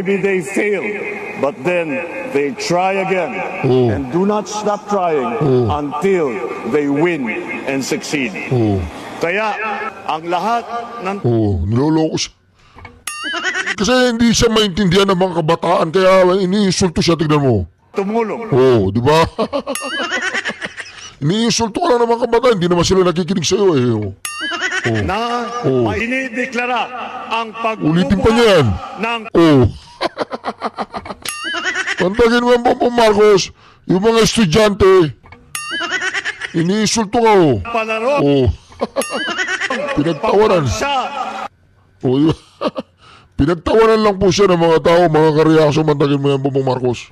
maybe they fail, but then they try again and do not stop trying until they win and succeed. Kaya ang lahat ng Niloloko siya. Kasi hindi siya maintindihan ng mga kabataan, kaya iniinsulto siya, tignan mo. tumulong Di ba? Iniinsulto ka lang ng mga kabataan, hindi naman sila nakikinig sa'yo na maideklara ang Ulitin pa niya yan. ng Tantagin mo ang Bongbong Marcos, yung mga estudyante, iniinsulto ka palaro Pinagtawanan. siya Diba? Pinagtawanan lang po siya ng mga tao, mga kareaksyon, mantagin mo yan Bongbong Marcos.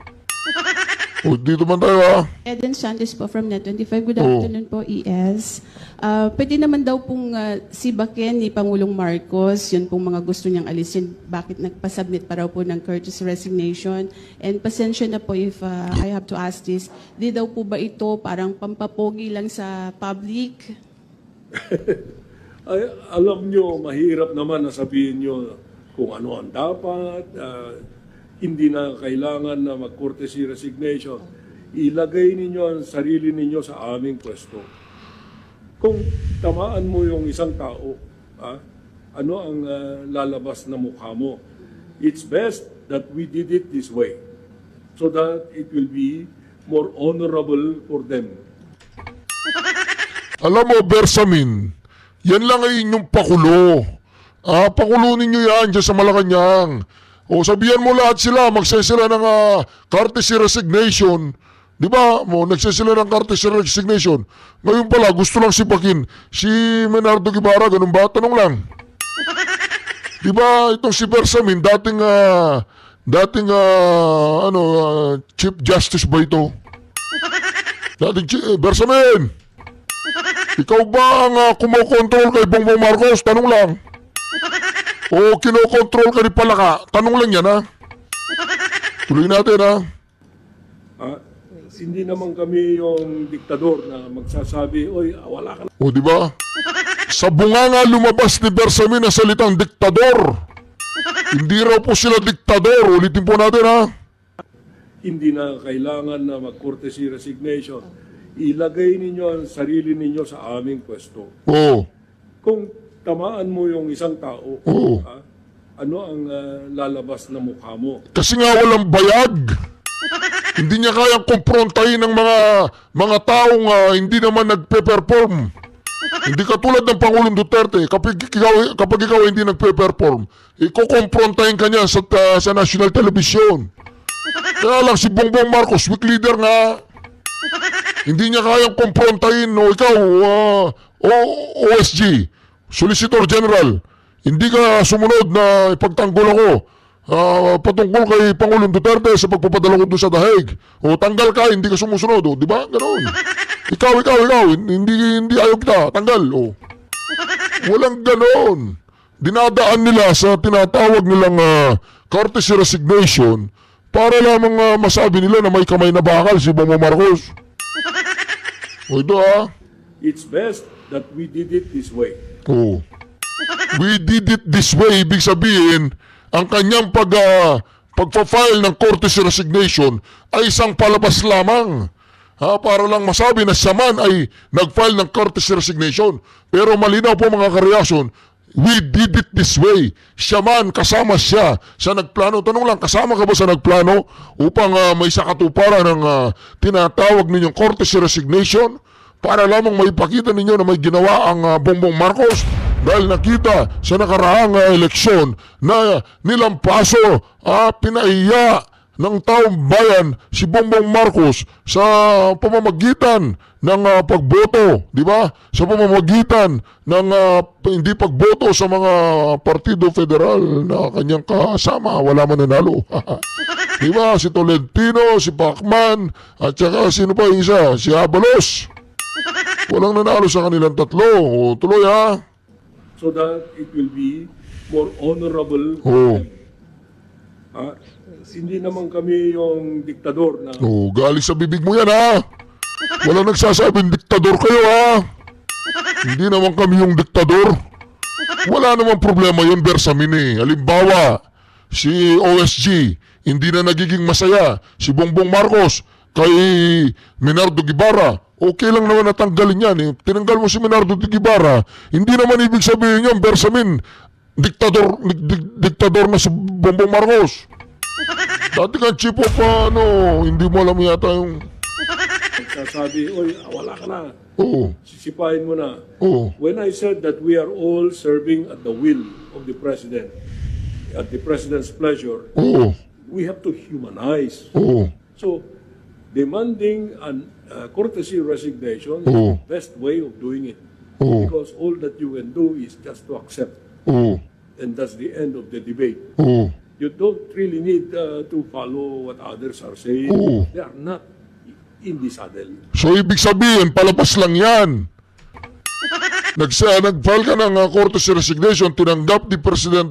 Dito man tayo Eden Santos po from Net25. Good afternoon po, ES. Pwede naman daw pong sibakin ni Pangulong Marcos, yun pong mga gusto niyang alisin, bakit nagpasubmit pa raw po ng courtesy resignation. And pasensya na po if I have to ask this, di daw po ba ito parang pampapogi lang sa public? Ay, alam nyo, mahirap naman na sabihin nyo kung ano ang dapat, hindi na kailangan na mag-courtesy resignation. Ilagay ninyo ang sarili ninyo sa aming pwesto. Kung tamaan mo yung isang tao, ano ang lalabas na mukha mo? It's best that we did it this way so that it will be more honorable for them. Alam mo, Bersamin, yan lang ay inyong pakulo. Pakulo ninyo yan dyan sa Malacanang. Sabihan mo lahat sila, magsasila ng courtesy resignation. Di ba? Nagsasila ng courtesy resignation. Ngayon pala, gusto lang sipakin si Menardo Guevara, ganun ba? Tanong lang. Di ba, itong si Bersamin, dating Chief Justice ba ito? Bersamin! Ikaw ba ang kumokontrol kay Bongbong Marcos? Tanong lang. O kinokontrol ka ni Palaka? Tanong lang yan, Tuloy natin, Hindi naman kami yung diktador na magsasabi, oy, wala ka na. di ba? Sa bunganga lumabas ni Bersamin ang salitang diktador. Hindi raw po sila diktador. Ulitin po natin, Hindi na kailangan na mag-courtesy resignation. Ilagay ninyo ang sarili ninyo sa aming pwesto. Kung tamaan mo yung isang tao, ano ang lalabas na mukha mo? Kasi nga walang bayag. Hindi niya kayang kumprontahin ng mga taong hindi naman nagpe-perform. Hindi katulad ng Pangulong Duterte, kapag ikaw hindi nagpe-perform, ikukomprontahin ka niya sa national television. Kaya lang si Bongbong Marcos, weak leader nga. Hindi niya kayang kumprontahin, ikaw, OSG, Solicitor General, hindi ka sumunod na ipagtanggol ako patungkol kay Pangulong Duterte sa pagpapadala ko doon sa Dahig. Tanggal ka, hindi ka sumusunod. Di ba? Ganoon. Ikaw, hindi ayaw kita. Tanggal. Walang ganoon. Dinadaan nila sa tinatawag nilang courtesy resignation para lamang masabi nila na may kamay na bakal si Bongbong Marcos. Ito It's best that we did it this way. We did it this way, ibig sabihin, ang kanyang pagpa-file ng courtesy resignation ay isang palabas lamang. Para lang masabi na siya man ay nag-file ng courtesy resignation. Pero malinaw po mga kareaksyon, we did it this way. Siya man, kasama siya sa nagplano. Tanong lang, kasama ka ba sa nagplano upang may sakatuparan ng tinatawag ninyong courtesy resignation? Para lamang maipakita ninyo na may ginawa ang Bongbong Marcos dahil nakita sa nakaraang eleksyon na nilampaso, pinaiya ng taong bayan si Bongbong Marcos sa pamamagitan ng pagboto, di ba? Sa pamamagitan ng hindi pagboto sa mga partido federal na kanyang kasama, wala man nanalo. Di ba? Si Tolentino, si Pacman, at saka sino pa yung isa? Si Abalos. Walang nanalo sa kanilang tatlo. Tuloy So that it will be more honorable. Hindi naman kami yung diktador na... galing sa bibig mo yan Walang nagsasabing diktador kayo Hindi naman kami yung diktador. Wala namang problema yun, Bersamin Halimbawa, si OSG, hindi na nagiging masaya. Si Bongbong Marcos, kay Menardo Guevara, okay lang naman natanggalin yan. Tinanggal mo si Menardo Guevara, hindi naman ibig sabihin yan, Bersamin, diktador na si Bongbong Marcos. Dati kang chief of hindi mo alam yata yung... Sasabi, oy, wala ka na. Oo. Sisipahin mo na. Oo. When I said that we are all serving at the will of the President, at the President's pleasure, Oo. we have to humanize. Oo. So, demanding an courtesy resignation is Oo. the best way of doing it. Oo. Because all that you can do is just to accept. Oo. And that's the end of the debate. Oo. You don't really need to follow what others are saying. Oo. They are not in the saddle. So, ibig sabihin, palabas lang yan. Nag-file ka ng courtesy resignation, tinanggap ni President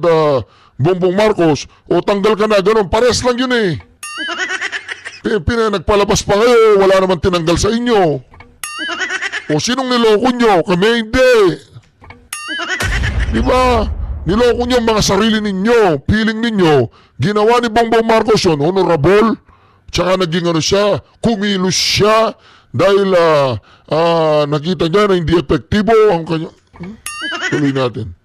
Bongbong Marcos, o tanggal ka na, ganun. Pares lang yun eh. Nagpalabas pa kayo, wala naman tinanggal sa inyo. O sinong niloko nyo? Kami hindi. Diba? Niloko nyo ang mga sarili ninyo, feeling ninyo. Ginawa ni Bongbong Marcos yun, honorable. Tsaka naging siya, kumilos siya dahil nakita niya na hindi epektibo ang kanya. Tuloy natin.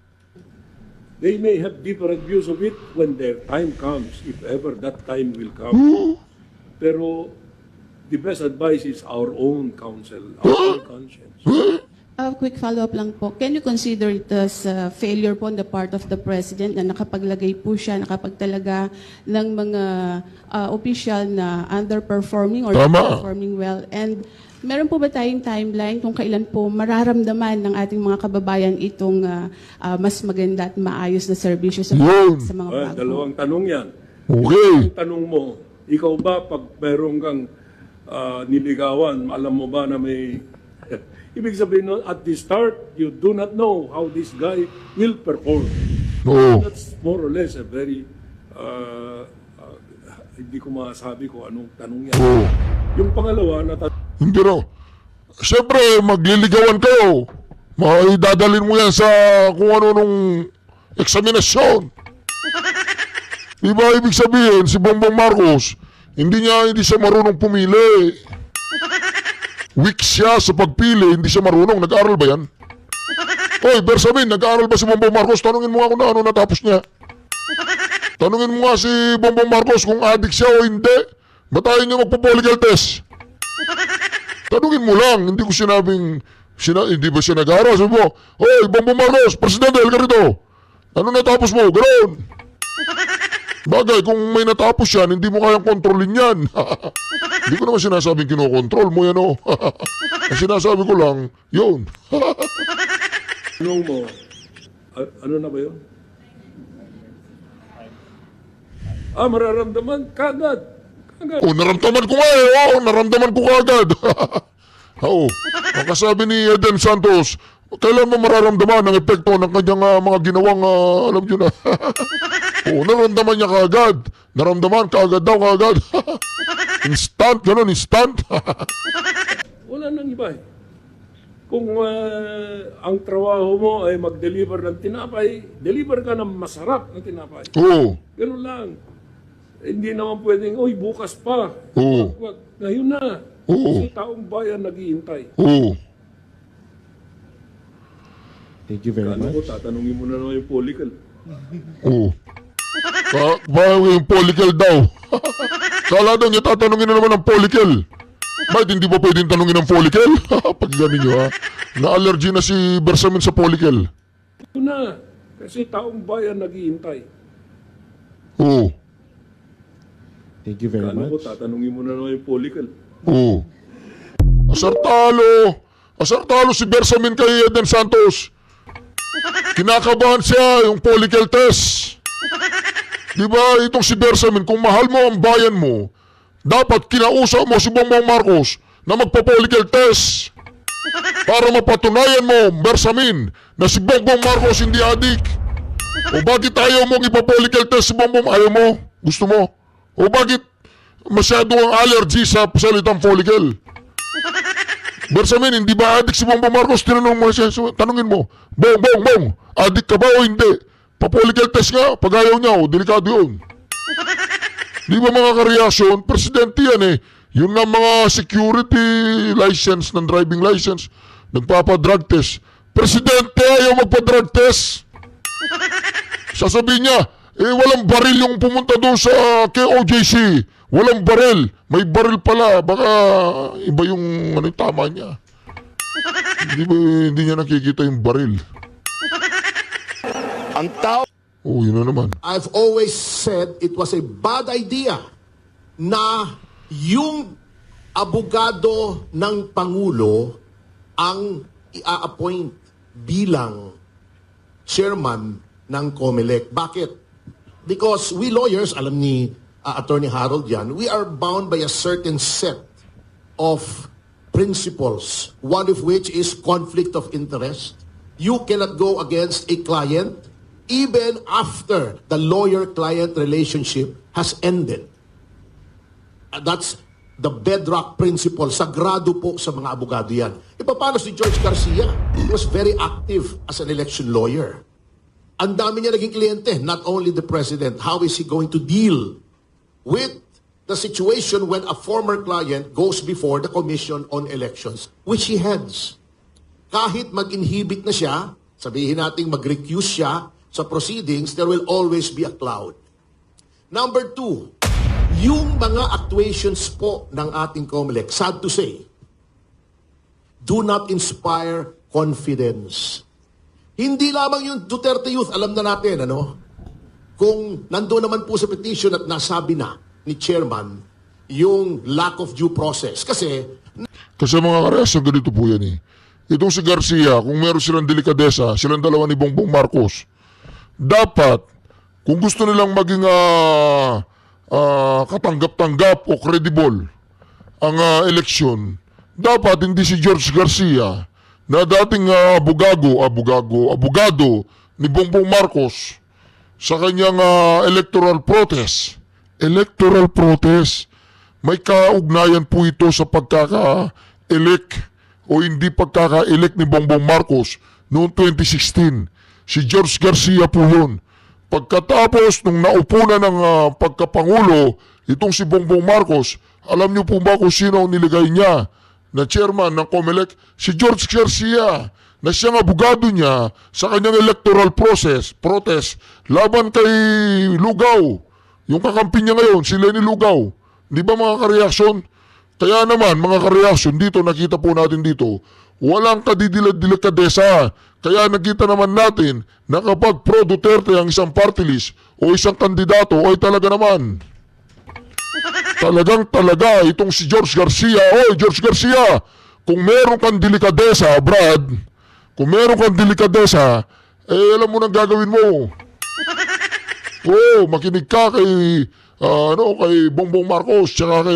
They may have different views of it when their time comes, if ever that time will come. Pero the best advice is our own counsel, our own conscience. A quick follow-up lang po. Can you consider it as failure po on the part of the President na nakapaglagay po siya, nakapagtalaga ng mga official na underperforming or Tama. performing well? And meron po ba tayong timeline kung kailan po mararamdaman ng ating mga kababayan itong mas maganda at maayos na serbisyo sa, Yun. sa mga Well, bago? dalawang tanong yan. Okay. Ang tanong mo, ikaw ba pag meron kang niligawan, alam mo ba na may... Ibig sabihin nun, at the start, you do not know how this guy will perform. Oo. That's more or less a very... hindi ko masabi kung anong tanong yan. Oo. Yung pangalawa, Hindi raw. Siyempre, magliligawan kayo. Idadalin mo yan sa kung ano nung eksaminasyon. Diba ibig sabihin, si Bongbong Marcos, hindi siya marunong pumili. Weak siya sa pagpili, hindi siya marunong. Nag-aaral ba yan? Oy, Bersamin, nag-aaral ba si Bongbong Marcos? Tanungin mo nga kung ano natapos niya. Tanungin mo nga si Bongbong Marcos kung addict siya o hindi. Batayin niya magpo-political test. Tanungin mo lang, hindi ko sinabing, hindi ba siya nag-aaral? Sabi mo, oy, Bongbong Marcos, Presidente, halika rito. Ano natapos mo? Ganoon. Bagay, kung may natapos yan, hindi mo kayang kontrolin yan. Hindi ko naman sinasabing kinokontrol mo yan, o. Ang sinasabi ko lang, yun. tanong mo, ano na ba yun? Mararamdaman kagad. O, naramdaman ko nga eh. Oo, naramdaman ko kagad. Oo. Ang kasabi ni Eden Santos, kailan mo mararamdaman ang epekto ng kanyang mga ginawang, alam nyo na. Oo, naramdaman niya kagad. Naramdaman kagad daw, kagad. Instant, gano'n, instant. Wala nang iba eh. Kung ang trabaho mo ay mag-deliver ng tinapay, deliver ka ng masarap na tinapay. Oo. Ganun lang. Hindi naman pwedeng, oy, bukas pa. Oo. Wag, ngayon na. Oo. Kasi taong bayan naghihintay. Oo. Thank you very Ano ko, much. tatanungin mo na naman yung political. Oo. Yung polical daw. Kala daw niya tatanungin na naman ang polical. Bakit hindi ba pwedeng tanungin ang polical? Pag ganin nyo ha. Na-allergy na si Bersamin sa polical. Ito na. Kasi taong bayan naghihintay. Oo. Thank you very Ano ko, much. tatanungin mo na naman yung political. Oo. Asartalo. Asartalo si Bersamin kay Eden Santos. Kinakabahan siya yung political test. Diba itong si Bersamin, kung mahal mo ang bayan mo, dapat kinausap mo si Bongbong Marcos na magpa-political test para mapatunayan mo, Bersamin, na si Bongbong Marcos hindi adik. O bakit ayaw mo ipa-political test si Bongbong? Ayaw mo? Gusto mo? O bakit masyado ang allergy sa salitang follicle? Bersamin, hindi ba adik si Bongbong Marcos? Tinanong mo siya, tanungin mo, Bong, adik ka ba o hindi? Pa-follicle test nga, pag ayaw niya, delikado yun. Di ba mga kareaksyon, presidente yan eh. Yun nga mga security license ng driving license, nagpapa-drug test. Presidente ayaw magpa-drug test. Sasabihin niya, walang baril yung pumunta doon sa KOJC. Walang baril. May baril pala. Baka iba yung tama niya. Hindi niya nakikita yung baril. Ang tao Oh, yun na naman. I've always said it was a bad idea na yung abogado ng Pangulo ang i-appoint bilang chairman ng COMELEC. Bakit? Because we lawyers, alam ni Attorney Harold yan, we are bound by a certain set of principles, one of which is conflict of interest. You cannot go against a client even after the lawyer-client relationship has ended. That's the bedrock principle. Sagrado po sa mga abogado yan. Paano si George Garcia? He was very active as an election lawyer. Ang dami niya naging kliyente, not only the president. How is he going to deal with the situation when a former client goes before the Commission on Elections, which he heads? Kahit mag-inhibit na siya, sabihin natin mag-recuse siya sa proceedings, there will always be a cloud. Number 2, yung mga actuations po ng ating COMELEC, sad to say, do not inspire confidence. Hindi lamang yung Duterte Youth, alam na natin, kung nandoon naman po sa petition at nasabi na ni Chairman yung lack of due process. Kasi mga kareaksyon, ganito po yan eh. Itong si Garcia, kung meron silang delikadesa, silang dalawa ni Bongbong Marcos, dapat, kung gusto nilang maging katanggap-tanggap o credible ang eleksyon, dapat hindi si George Garcia na dating abogado ni Bongbong Marcos sa kanyang electoral protest. Electoral protest, may kaugnayan po ito sa pagkaka-elect o hindi pagkaka-elect ni Bongbong Marcos noong 2016. Si George Garcia po yun. Pagkatapos nung naupo na ng pagkapangulo, itong si Bongbong Marcos, alam niyo po ba kung sino ang niligay niya na chairman ng COMELEC? Si George Garcia, na siyang abogado niya sa kanyang electoral protest laban kay Lugaw. Yung kakampi niya ngayon, si Lenny Lugaw. Di ba mga kareaksyon? Kaya naman, mga kareaksyon, dito, nakita po natin dito, walang kadidilad-dilikadesa. Kaya nakita naman natin na kapag pro-Duterte ang isang party list o isang kandidato, ay talaga naman. Talaga itong si George Garcia. Oy, George Garcia, kung meron kang delikadesa, Brad, kung meron kang delikadesa, alam mo nang gagawin mo. Makinig ka kay, kay Bongbong Marcos, tsaka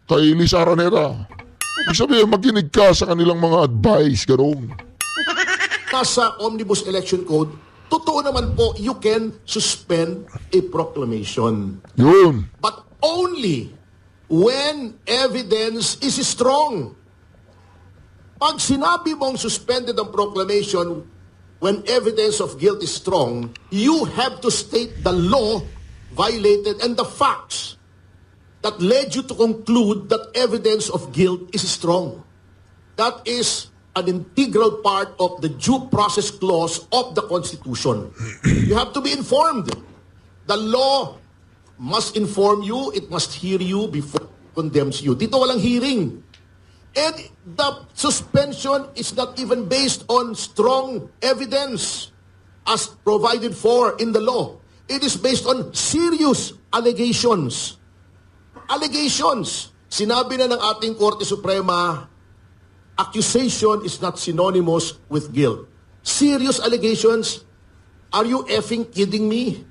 kay Lisa Araneta. Ibig sabihin, makinig ka sa kanilang mga advice, gano'n. Nasa Omnibus Election Code, totoo naman po, you can suspend a proclamation. Yun. But only when evidence is strong. Pag sinabi mong suspended ang proclamation, when evidence of guilt is strong, you have to state the law violated and the facts that led you to conclude that evidence of guilt is strong. That is an integral part of the due process clause of the Constitution. You have to be informed. The law must inform you, it must hear you before it condemns you. Dito walang hearing. And the suspension is not even based on strong evidence as provided for in the law. It is based on serious allegations. Allegations. Sinabi na ng ating Korte Suprema, accusation is not synonymous with guilt. Serious allegations? Are you effing kidding me?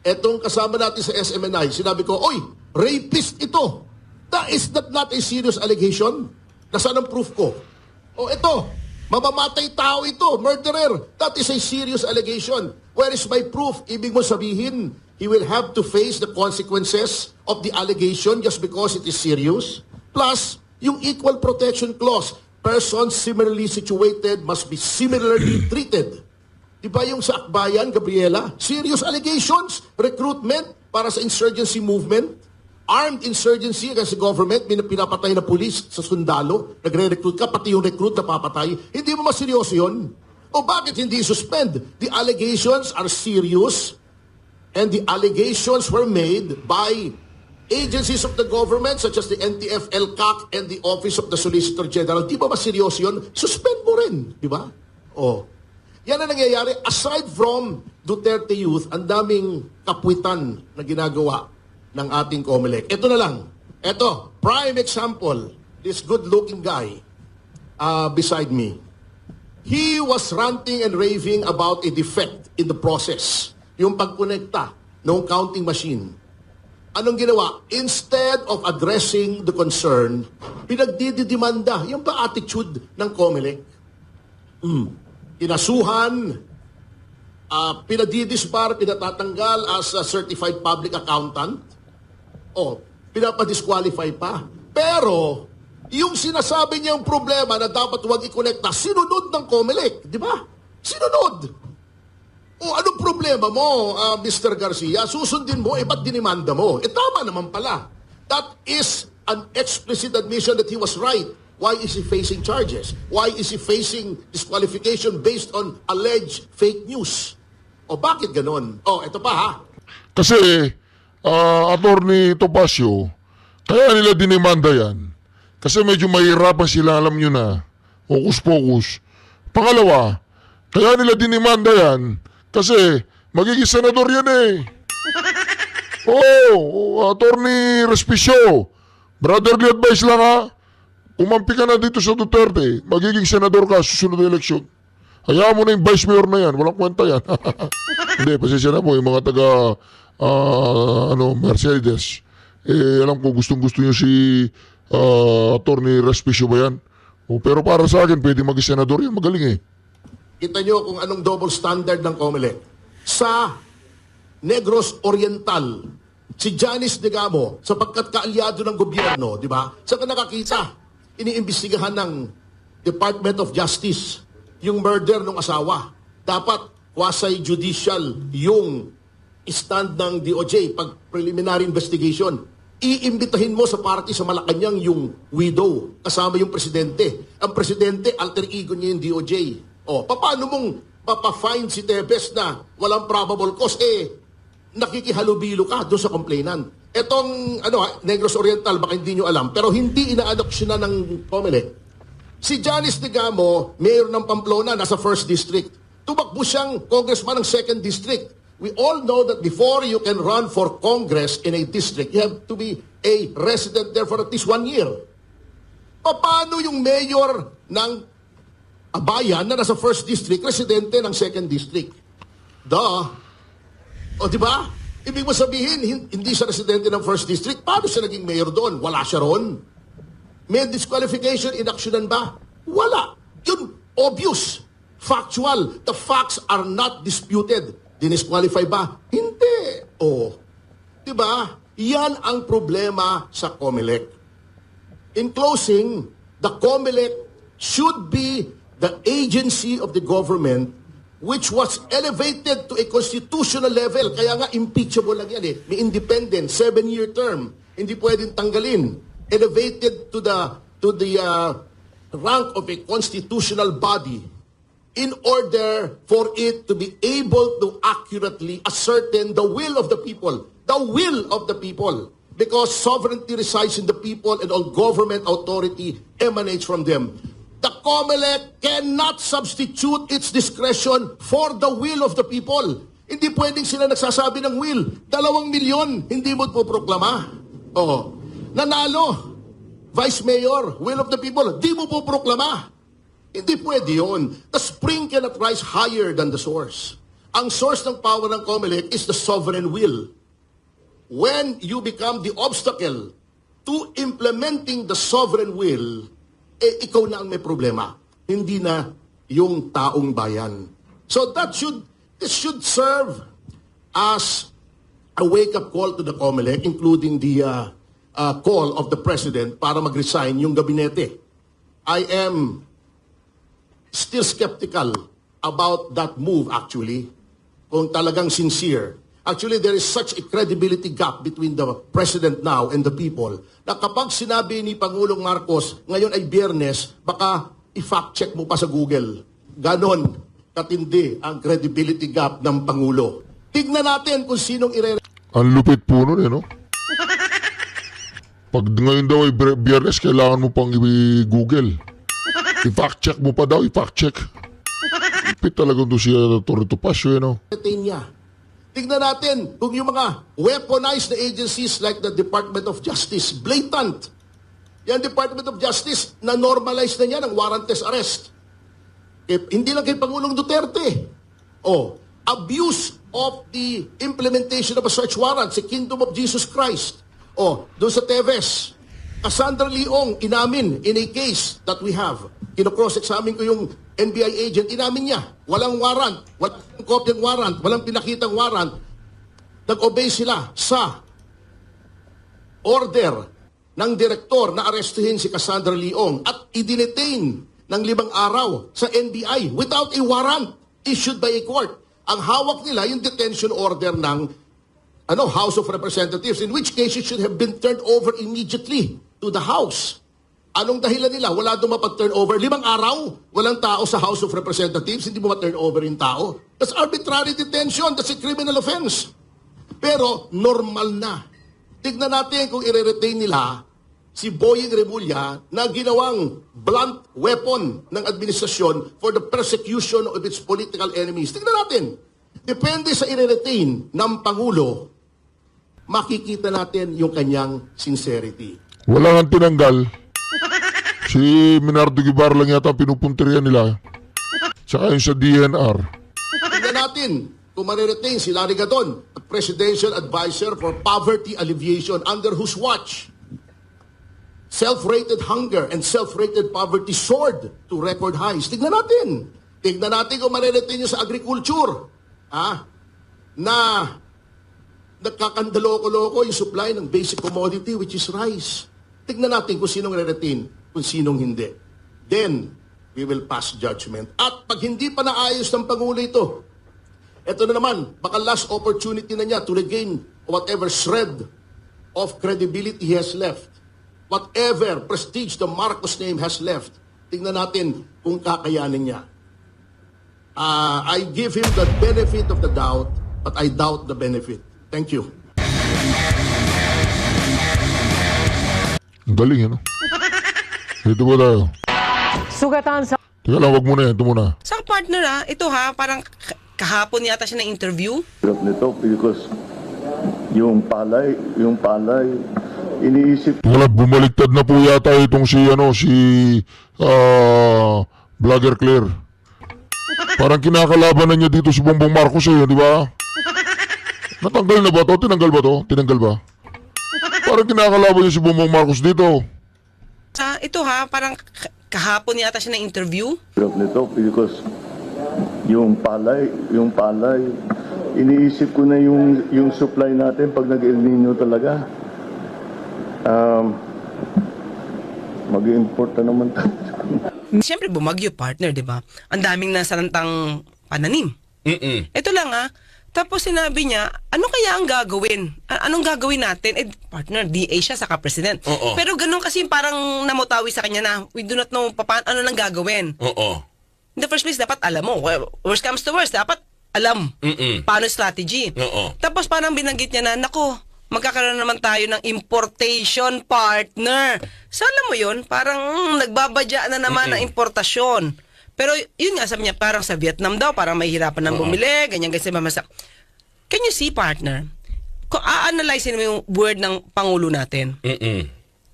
Etong kasama natin sa SMNI, sinabi ko, oy, rapist ito. That is not a serious allegation. Nasaan ang proof ko? Ito, mamamatay tao ito, murderer. That is a serious allegation. Where is my proof? Ibig mo sabihin, he will have to face the consequences of the allegation just because it is serious. Plus, yung equal protection clause, persons similarly situated must be similarly treated. Diba yung sa Akbayan, Gabriela? Serious allegations, recruitment para sa insurgency movement. armed insurgency against the government, pinapatay na pulis sa sundalo, nagre-recruit ka, pati yung recruit na papatay, hindi mo maseryoso yun? O bakit hindi suspend? The allegations are serious and the allegations were made by agencies of the government such as the NTF, LCAC, and the Office of the Solicitor General. Di ba maseryoso yun? Suspend mo rin, di ba? O, yan ang nangyayari. Aside from Duterte Youth, ang daming kapwitan na ginagawa ng ating COMELEC. Ito na lang. Ito, prime example. This good-looking guy beside me. He was ranting and raving about a defect in the process. Yung pagkonekta ng counting machine. Anong ginawa? Instead of addressing the concern, pinagdidimanda. Yung ba attitude ng COMELEC? Kinasuhan, pinadidisbar, pinatatanggal as a certified public accountant. O, pinapadisqualify pa. Pero, yung sinasabi niyang problema na dapat huwag i-connecta, sinunod ng COMELEC. Di ba? Sinunod. O, anong problema mo, Mr. Garcia? Susundin mo, ba't dinimanda mo? Tama naman pala. That is an explicit admission that he was right. Why is he facing charges? Why is he facing disqualification based on alleged fake news? O, bakit ganon? O, ito pa ha. Kasi, Attorney Topacio, kaya nila dinimanda yan. Kasi medyo mahirapan sila, alam nyo na. Hokus-pokus. Pangalawa, kaya nila dinimanda yan kasi magiging senador yan eh. Attorney Respicio, brotherly advice lang ha. Umampi ka na dito sa Duterte, magiging senador ka susunod na eleksyon. Hayaan mo na yung vice mayor na yan, walang kwenta yan. Hindi, pasensya na po, yung mga taga Mercedes. Alam ko gustong-gusto nyo si Attorney Respicio ba yan? Pero para sa akin, pwede maging senador yan, magaling eh. Kita nyo kung anong double standard ng COMELEC. Sa Negros Oriental, si Janice Digamo, sapagkat kaalyado ng gobyerno, di ba? Saan ka nakakita? Iniimbestigahan ng Department of Justice yung murder ng asawa. Dapat quasi-judicial yung stand ng DOJ pag preliminary investigation. Iimbitahin mo sa party sa Malacanang yung widow, kasama yung presidente. Ang presidente, alter ego niya yung DOJ. O, paano mong papafine si Tebes na walang probable cause? Nakikihalubilo ka doon sa complainant. Etong, Negros Oriental, baka hindi nyo alam, pero hindi ina-adoption na ng COMELEC. Si Janice Digamo, mayor ng Pamplona, nasa 1st District. Tumakbo siyang congressman ng 2nd District. We all know that before you can run for Congress in a district, you have to be a resident there for at least 1 year. Paano yung mayor ng bayan na nasa 1st District, residente ng 2nd District? O di ba? Ibig mo sabihin, hindi siya residente ng 1st District, paano siya naging mayor doon? Wala siya ron. May disqualification, inaksyonan ba? Wala. Yun, obvious. Factual. The facts are not disputed. Dinisqualify ba? Hindi. Di ba? Yan ang problema sa COMELEC. In closing, the COMELEC should be the agency of the government which was elevated to a constitutional level. Kaya nga, impeachable lang yan eh. May independent, 7-year term. Hindi pwedeng tanggalin. Elevated to the rank of a constitutional body in order for it to be able to accurately ascertain the will of the people. The will of the people. Because sovereignty resides in the people and all government authority emanates from them. The COMELEC cannot substitute its discretion for the will of the people. Hindi pwedeng sila nagsasabi ng will. 2 milyon, hindi mo po proklama. Nanalo. Vice Mayor, will of the people, di mo po proklama. Hindi pwede yun. The spring cannot rise higher than the source. Ang source ng power ng COMELEC is the sovereign will. When you become the obstacle to implementing the sovereign will, ikaw na ang may problema. Hindi na yung taong bayan. So this should serve as a wake-up call to the COMELEC, including the call of the President para mag-resign yung gabinete. I am still skeptical about that move actually, kung talagang sincere. Actually, there is such a credibility gap between the President now and the people na kapag sinabi ni Pangulong Marcos, ngayon ay Biyernes, baka i-fact check mo pa sa Google. Ganon katindi ang credibility gap ng Pangulo. Tignan natin kung sinong Ang lupit po nun no? Pag ngayon daw ay Biyernes, kailangan mo pang i-Google. I-fact check mo pa daw, i-fact check. Lupit talaga doon siya Torito Pasio, no? niya. Tignan natin kung yung mga weaponized na agencies like the Department of Justice, blatant. Yan Department of Justice, na-normalize na niya ng warrantless arrest. Hindi lang kay Pangulong Duterte. Abuse of the implementation of a search warrant sa Kingdom of Jesus Christ. Doon sa Teves, Cassandra Leong inamin in a case that we have. Kino-cross-examine ko yung NBI agent, inamin niya. Walang warrant, walang kopyang warrant, walang pinakitang warrant. Nag-obey sila sa order ng direktor na arestuhin si Cassandra Leong at i-detain ng 5 araw sa NBI without a warrant issued by a court. Ang hawak nila yung detention order ng House of Representatives, in which case it should have been turned over immediately to the House. Anong dahilan nila? Wala doon mapag-turn over. 5 araw, walang tao sa House of Representatives, hindi mo ma-turn over yung tao. That's arbitrary detention. That's a criminal offense. Pero normal na. Tignan natin kung i-retain nila si Boying Remulla na ginawang blunt weapon ng administrasyon for the persecution of its political enemies. Tignan natin. Depende sa i-retain ng Pangulo, makikita natin yung kanyang sincerity. Wala nang tinanggal. Si Minardo Guibar lang yata pinupunterian nila. Tsaka yung sa DNR. Tignan natin kung mariretain si Larry Gadon, Presidential Advisor for Poverty Alleviation, under whose watch self-rated hunger and self-rated poverty soared to record highs. Tignan natin. Tignan natin kung mariretain nyo sa agriculture. Na nagkakandaloko-loko yung supply ng basic commodity, which is rice. Tignan natin kung sinong re-retain, kung sinong hindi. Then, we will pass judgment. At pag hindi pa naayos ng Pangulo ito na naman, baka last opportunity na niya to regain whatever shred of credibility he has left. Whatever prestige the Marcos name has left. Tignan natin kung kakayanin niya. I give him the benefit of the doubt, but I doubt the benefit. Thank you. Ang galing, Dito ba tayo? Sugatan sa... Teka lang, wag muna yan. Ito muna. Sa partner ito parang kahapon yata siya na interview. Hirap nito because yung palay, iniisip Wala, bumaliktad na po yata itong si Vlogger Claire. Parang kinakalaban na niya dito si Bongbong Marcos di ba? Natanggal na ba to? Tinanggal ba to? Tinanggal ba? Parang kinakalaban niya si Bongbong Marcos dito. Sa ito parang kahapon yata siya na interview. hirap nito because yung palay, iniisip ko na yung supply natin pag nag-El Nino talaga. Mag-import na naman tayo. Siyempre bumagyo partner, di ba? Ang daming nasalantang pananim. Ito lang tapos sinabi niya, ano kaya ang gagawin? Anong gagawin natin? Partner, DA siya, saka president. Pero ganun kasi parang namutawi sa kanya na we do not know ano lang gagawin. In the first place, dapat alam mo. Worst comes to worst, dapat alam paano strategy. Tapos parang binanggit niya na, nako, magkakaroon naman tayo ng importation partner. So alam mo yun, parang nagbabadya na naman ng importasyon. Pero yun nga, sabi niya, parang sa Vietnam daw, parang mahihirapan ng bumili, ganyan. Can you see, partner? Kung a-analyze mo yung word ng Pangulo natin,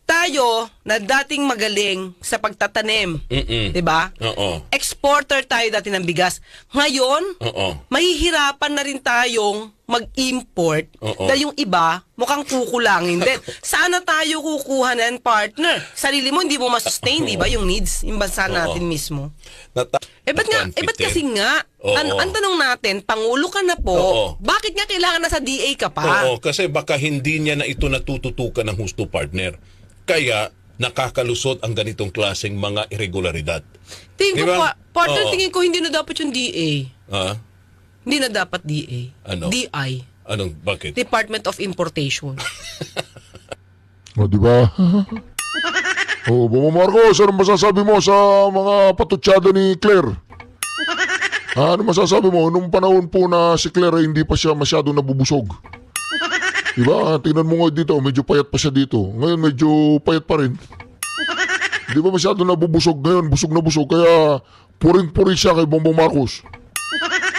tayo na dating magaling sa pagtatanim, di ba? Exporter tayo dati ng bigas. Ngayon, mahihirapan na rin tayong mag-import dahil yung iba mukhang kukulangin din. Sana tayo kukuha ng partner. Sarili mo hindi mo masustain, di ba? Yung needs, yung bansa natin mismo. Ba't kasi nga, ang tanong natin, Pangulo ka na po, bakit nga kailangan na sa DA ka pa? Kasi baka hindi niya na ito natututukan ng husto partner. Kaya nakakalusot ang ganitong klaseng mga irregularidad. Tingin ko, Diba? partner, tingin ko hindi na dapat yung DA. Ha? Hindi na dapat DA. Ano? DI. Anong, bakit? Department of Importation. O, di ba? O, Bongbong Marcos, ano masasabi mo sa mga patutsada ni Claire? Ano masasabi mo nung panahon po na si Claire ay hindi pa siya masyado nabubusog? Diba? Tingnan mo nga dito, medyo payat pa siya dito. Ngayon medyo payat pa rin. Di ba masyado nabubusog ngayon, busog na busog, kaya puring-puri siya kay Bongbong Marcos.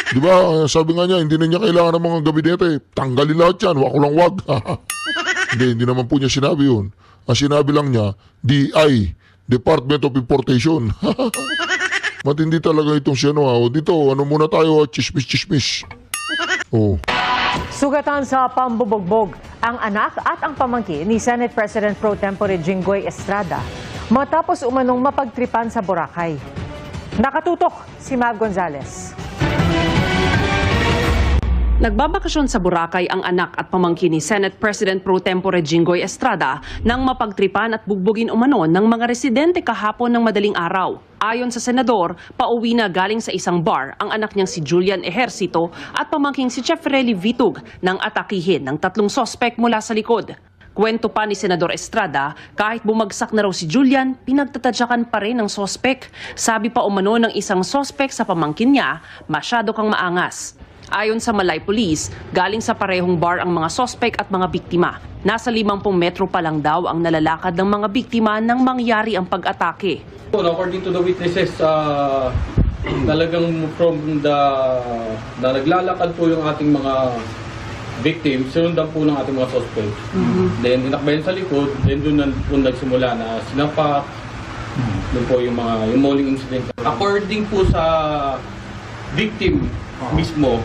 Di ba? Sabi nga niya, hindi na niya kailangan ng mga gabinete. Tanggalin lahat yan, wako lang wag. Hindi naman po niya sinabi yun. Ang sinabi lang niya, DI, Department of Importation. Matindi talaga itong si ano ha. O dito, ano muna tayo, chismis-chismis. Oh. Sugatan sa pambubugbog ang anak at ang pamangkin ni Senate President Pro Tempore Jinggoy Estrada matapos umanong mapagtripan sa Boracay. Nakatutok si Mav Gonzalez. Nagbabakasyon sa Boracay ang anak at pamangkin ni Senate President Pro Tempore Jinggoy Estrada nang mapagtripan at bugbugin umano ng mga residente kahapon ng madaling araw. Ayon sa senador, pauwi na galing sa isang bar ang anak niyang si Julian Ejercito at pamangking si Jeffrey Vitug nang atakihin ng 3 sospek mula sa likod. Kwento pa ni Senador Estrada, kahit bumagsak na raw si Julian, pinagtatadyakan pa rin ng sospek. Sabi pa umano ng isang sospek sa pamangkin niya, masyado kang maangas. Ayon sa Malay Police, galing sa parehong bar ang mga sospek at mga biktima. Nasa 50 metro pa lang daw ang nalalakad ng mga biktima nang mangyari ang pag-atake. According to the witnesses, talagang from the naglalakad po yung ating mga victims, sinundan po ng ating mga suspect. Then dinakbayan sa likod, then doon po nagsimula na sinapak. Doon po yung mauling incident. According po sa victim mismo,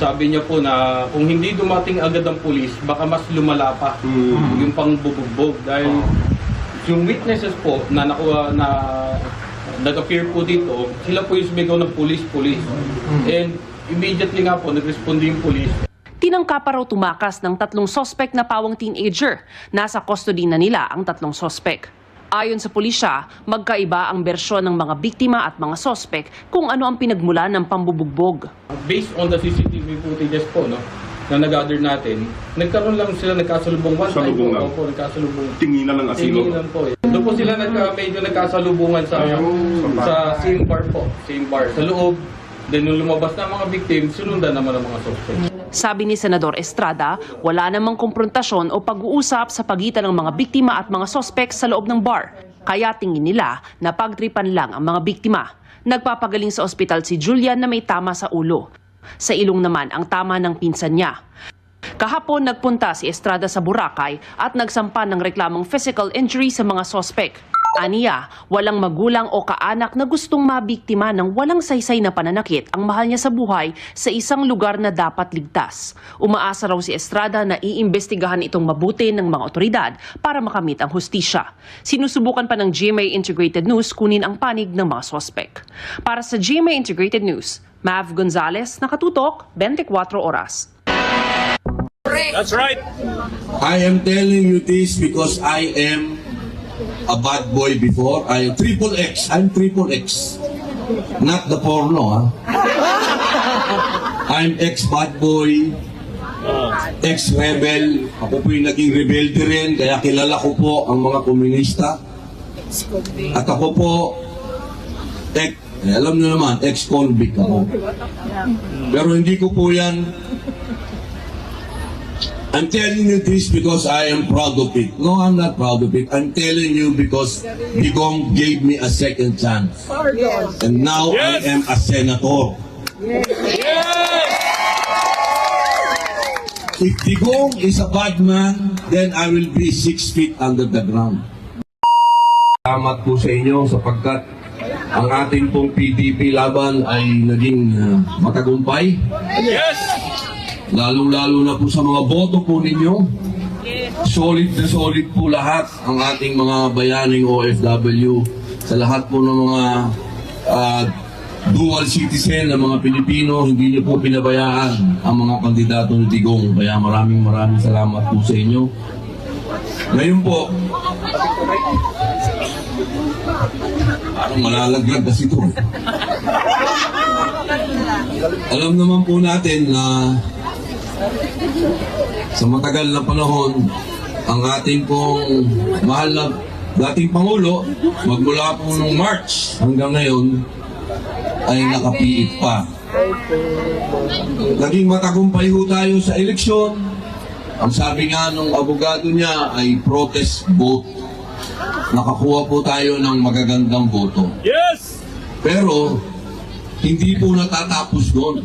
sabi niya po na kung hindi dumating agad ang pulis, baka mas lumala pa yung pangbubugbog dahil yung witnesses po na nag-appear po dito, sila po yung sumigaw ng pulis. And immediately nga po, nag-respond yung pulis. Tinangka pa raw tumakas ng 3 sospek na pawang teenager. Nasa custody na nila ang 3 sospek. Ayon sa pulisya, magkaiba ang bersyon ng mga biktima at mga sospek kung ano ang pinagmulan ng pambubugbog. Based on the CCTV footages po, no, na nag-gather natin, nagkaroon lang sila nagkasalubong one time po. Opo, nagkasalubong. Tinginan ng asilo. Tinginan po. Doon po sila medyo nagkasalubungan sa same bar po. Same bar. Sa loob, then nung lumabas na mga victim, sunundan naman ang mga suspect. Sabi ni Senador Estrada, wala namang komprontasyon o pag-uusap sa pagitan ng mga biktima at mga sospek sa loob ng bar. Kaya tingin nila na pagtripan lang ang mga biktima. Nagpapagaling sa ospital si Julian na may tama sa ulo. Sa ilong naman ang tama ng pinsan niya. Kahapon nagpunta si Estrada sa Boracay at nagsampa ng reklamong physical injury sa mga sospek. Aniya, walang magulang o kaanak na gustong mabiktima ng walang saysay na pananakit ang mahal niya sa buhay sa isang lugar na dapat ligtas. Umaasa raw si Estrada na iimbestigahan itong mabuti ng mga otoridad para makamit ang hustisya. Sinusubukan pa ng GMA Integrated News kunin ang panig ng mga sospek. Para sa GMA Integrated News, Mav Gonzalez, nakatutok, 24 oras. That's right. I am telling you this because I am a bad boy before. I am triple X. I'm triple X. Not the porno, ha? I'm ex-bad boy, ex-rebel. Ako po yung naging rebelde rin, kaya kilala ko po ang mga komunista. At ako po, alam nyo naman, ex-convict ako. Pero hindi ko po yan. I'm telling you this because I am proud of it. No, I'm not proud of it. I'm telling you because Digong gave me a second chance. And now I am a senator. If Digong is a bad man, then I will be 6 feet under the ground. Salamat po sa inyo sapagkat ang ating pong PDP laban ay naging matagumpay. Yes! Lalong-lalo na po sa mga boto po ninyo. Solid na solid po lahat ang ating mga bayaning OFW sa lahat po ng mga dual citizen ng mga Pilipino. Hindi niyo po pinabayaan ang mga kandidato ni Digong. Kaya maraming salamat po sa inyo. Ngayon po, parang malalaglag kasi ito. Alam naman po natin na Sa matagal na panahon, ang ating pong mahal na dating Pangulo, magmula po noong March hanggang ngayon, ay nakapiit pa. Naging matagumpay ho tayo sa eleksyon. Ang sabi nga ng abogado niya ay protest vote. Nakakuha po tayo ng magagandang boto. Yes! Pero, hindi po natatapos doon.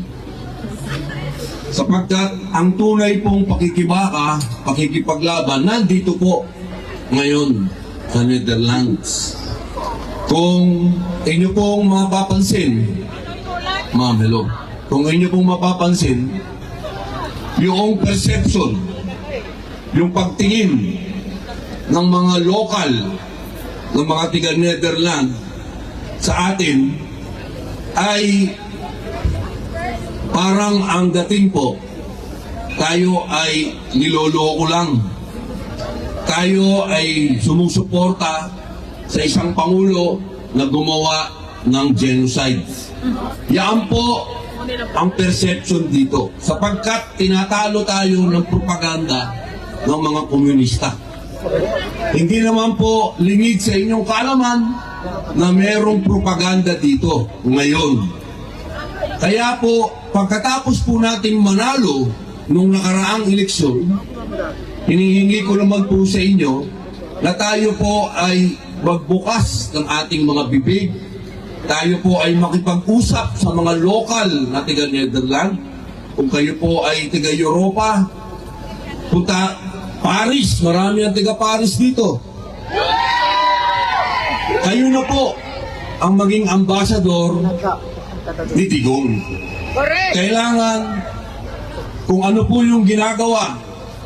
Sapagkat ang tunay pong pakikibaka, pakikipaglaban, nandito po ngayon sa Netherlands. Kung inyo pong mapapansin, Ma'am, hello. Kung inyo pong mapapansin, yung perception, yung pagtingin ng mga lokal, ng mga tiga-Netherlands sa atin ay parang ang dating po, tayo ay niloloko lang. Tayo ay sumusuporta sa isang pangulo na gumawa ng genocide. Yan po ang perception dito. Sapagkat tinatalo tayo ng propaganda ng mga komunista. Hindi naman po lingid sa inyong kaalaman na merong propaganda dito ngayon. Kaya po, pagkatapos po nating manalo nung nakaraang eleksyon, hinihingi ko naman po sa inyo na tayo po ay magbukas ng ating mga bibig. Tayo po ay makipag-usap sa mga lokal na tiga-Netherlands. Kung kayo po ay tiga-Europa, punta Paris, marami ang tiga-Paris dito. Kayo na po ang maging ambassador ni Digong. Kailangan, kung ano po yung ginagawa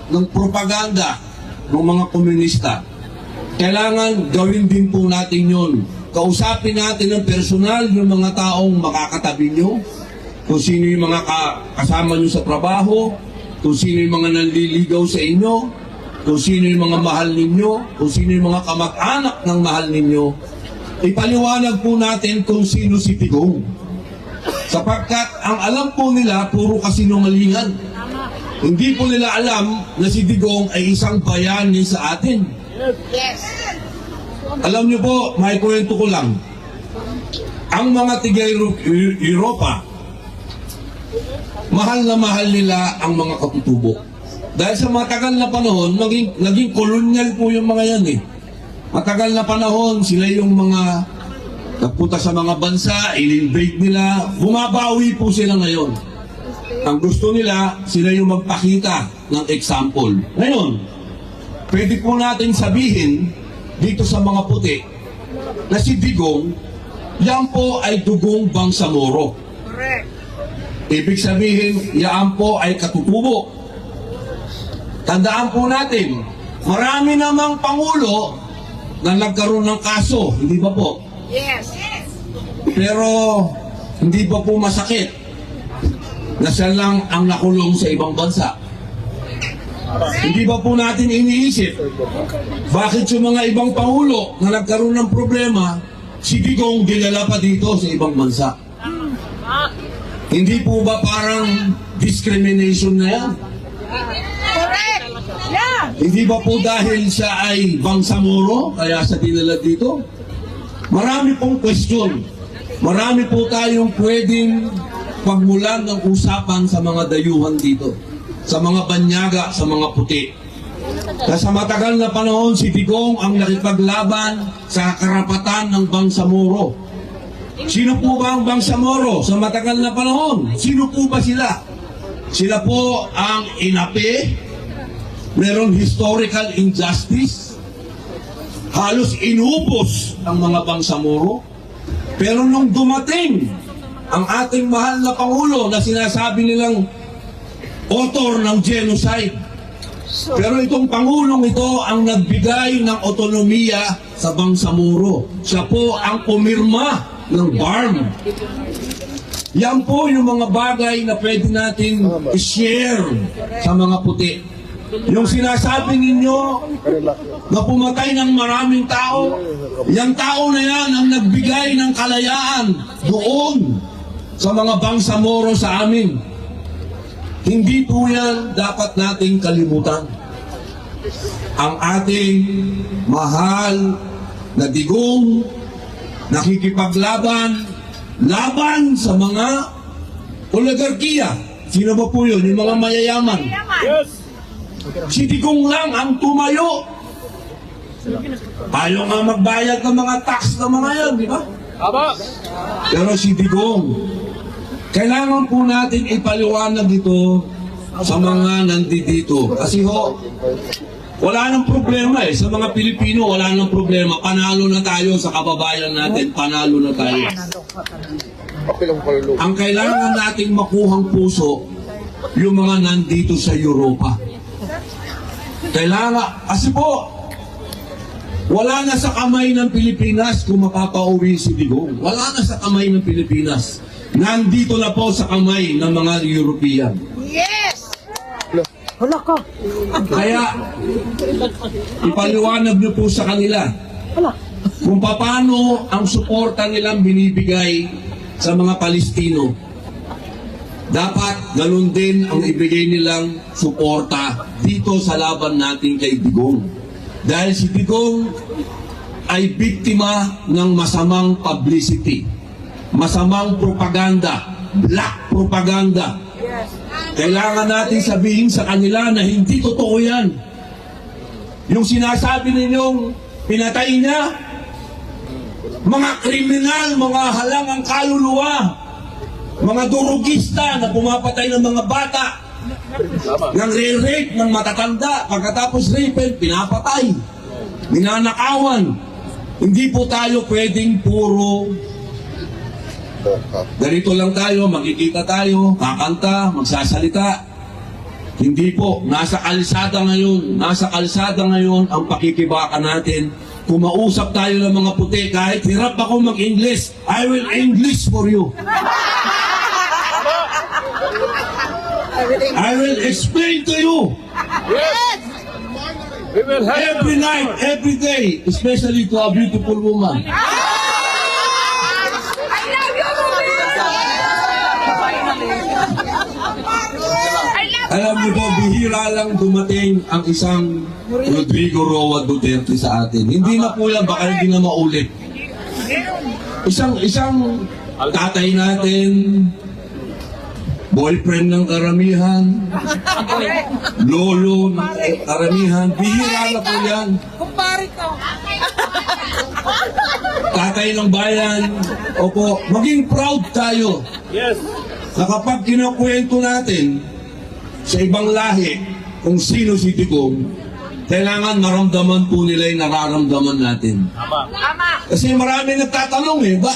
ng propaganda ng mga komunista, kailangan gawin din po natin yun. Kausapin natin ng personal yung mga taong makakatabi nyo, kung sino yung mga kasama nyo sa trabaho, kung sino yung mga nanliligaw sa inyo, kung sino yung mga mahal ninyo, kung sino yung mga kamag-anak ng mahal ninyo. Ipaliwanag po natin kung sino si Digong. Sapagkat ang alam po nila, puro kasinungalingan. Hindi po nila alam na si Digong ay isang bayani sa atin. Yes. Alam niyo po, may kwento ko lang. Ang mga tiga-Europa, mahal na mahal nila ang mga katutubo. Dahil sa matagal na panahon, naging kolonyal po yung mga yan eh. Matagal na panahon, sila yung mga nagpunta sa mga bansa, in-invade nila, bumabawi po sila ngayon. Ang gusto nila, sila yung magpakita ng example. Ngayon, pwede po natin sabihin dito sa mga puti na si Digong, yan po ay dugong Bangsamoro. Correct. Ibig sabihin, yan po ay katutubo. Tandaan po natin, marami namang pangulo na nagkaroon ng kaso, hindi ba po? Yes. Pero hindi ba po masakit na siya lang ang nakulong sa ibang bansa? Hindi ba po natin iniisip bakit yung mga ibang pangulo na nagkaroon ng problema, si Digong dinala pa dito sa ibang bansa? Hindi po ba parang discrimination na yan? Correct. Yeah. Hindi ba po dahil siya ay Bangsamoro kaya sa dinala dito? Marami pong question. Marami po tayong pwedeng pagmulan ng usapan sa mga dayuhan dito, sa mga banyaga, sa mga puti. Sa matagal na panahon, si Digong ang nakipaglaban sa karapatan ng Bangsamoro. Sino po ba ang Bangsamoro sa matagal na panahon? Sino po ba sila? Sila po ang inapi, meron historical injustice, halos inubos ang mga Bangsamoro. Pero nung dumating ang ating mahal na Pangulo na sinasabi nilang author ng genocide, pero itong Pangulong ito ang nagbigay ng otonomiya sa Bangsamoro. Siya po ang pumirma ng BARM. Yan po yung mga bagay na pwede natin i-share sa mga puti. Yung sinasabi ninyo na pumatay ng maraming tao, yung tao na yan ang nagbigay ng kalayaan doon sa mga Bangsamoro sa amin. Hindi po yan dapat nating kalimutan. Ang ating mahal na Digong nakikipaglaban sa mga oligarkiya. Sino ba po yun? Yung mga mayayaman. Yes. Si Digong lang ang tumayo. Ayaw nga magbayad ng mga tax ng mga yan, di ba? Aba. Pero si Digong, kailangan po natin ipaliwanag ito sa mga nandito. Kasi wala nang problema eh. Sa mga Pilipino, wala nang problema. Panalo na tayo sa kababayan natin. Panalo na tayo. Ang kailangan nating makuhang puso, yung mga nandito sa Europa. Kailangan, kasi po, wala na sa kamay ng Pilipinas kung mapapauwi si Digong. Wala na sa kamay ng Pilipinas. Nandito na po sa kamay ng mga European. Yes! Kaya, ipaliwanag niyo po sa kanila kung paano ang suporta nilang binibigay sa mga Palestino. Dapat ganun din ang ibigay nilang suporta dito sa laban natin kay Digong. Dahil si Digong ay biktima ng masamang publicity, masamang propaganda, black propaganda. Kailangan natin sabihin sa kanila na hindi totoo yan. Yung sinasabi ninyong pinatay niya, mga kriminal, mga halangang kaluluwa, mga durugista na pumapatay ng mga bata, ng re-rape ng matatanda, pagkatapos rape, pinapatay, ninanakawan. Hindi po tayo pwedeng puro ganito lang tayo, makikita tayo, kakanta, magsasalita. Hindi po, nasa kalsada ngayon ang pakikibaka natin. Kung mausap tayo ng mga puti, kahit hirap ako mag-English, I will English for you. I will explain to you. Yes. We will have Every night, every day, especially to a beautiful woman. I love you, Alam niyo po, bihira lang dumating ang isang Rodrigo Roa Duterte sa atin. Hindi na po yan, baka hindi na maulit. Isang tatay natin, boyfriend ng karamihan, lolo ng karamihan, bihira na po yan. Kumpare ko. Tatay ng bayan, opo, maging proud tayo. Yes. Na kapag kinukwento natin sa ibang lahi kung sino si Digong, kailangan maramdaman po nila yung nararamdaman natin. Kasi marami nagtatanong ba?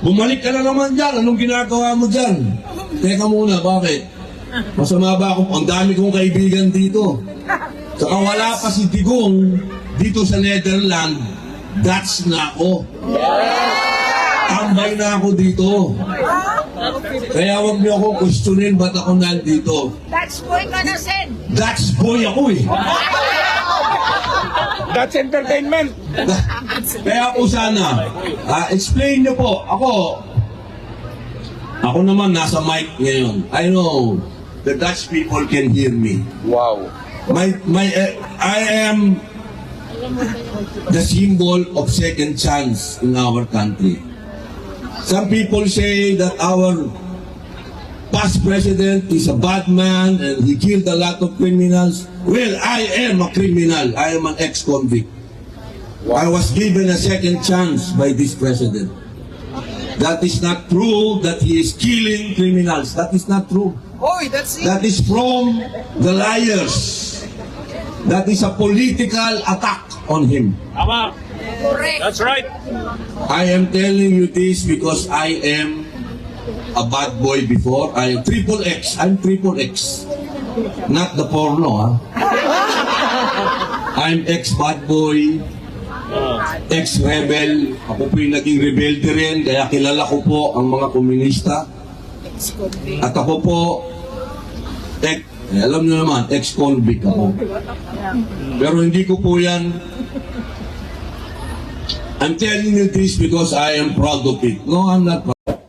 Bumalik ka na naman dyan, anong ginagawa mo dyan? Teka muna, bakit? Masama ba ako? Ang dami kong kaibigan dito. Saka wala pa si Digong dito sa Netherlands, Dutch na ako. Tambay na ako dito. Kaya wag niyo akong questionin ba't ako nandito. That's boy ka na, Sen. Dutch boy ako eh. That's entertainment. Kaya po sana, explain niyo po. Ako naman nasa mic ngayon. I know the Dutch people can hear me. Wow. I am the symbol of second chance in our country. Some people say that our past president is a bad man and he killed a lot of criminals. Well, I am a criminal. I am an ex-convict. I was given a second chance by this president. That is not true that he is killing criminals. That is not true. That is from the liars. That is a political attack on him. Tama. That's right. I am telling you this because I am a bad boy before. I am triple X. I'm triple X. Not the porno, I'm ex-bad boy, ex-rebel. Ako po yung naging rebelde rin, kaya kilala ko po ang mga komunista. At ako po, alam niyo naman, ex-convict ako. Pero hindi ko po yan. I'm telling you this because I am proud of it. No, I'm not proud.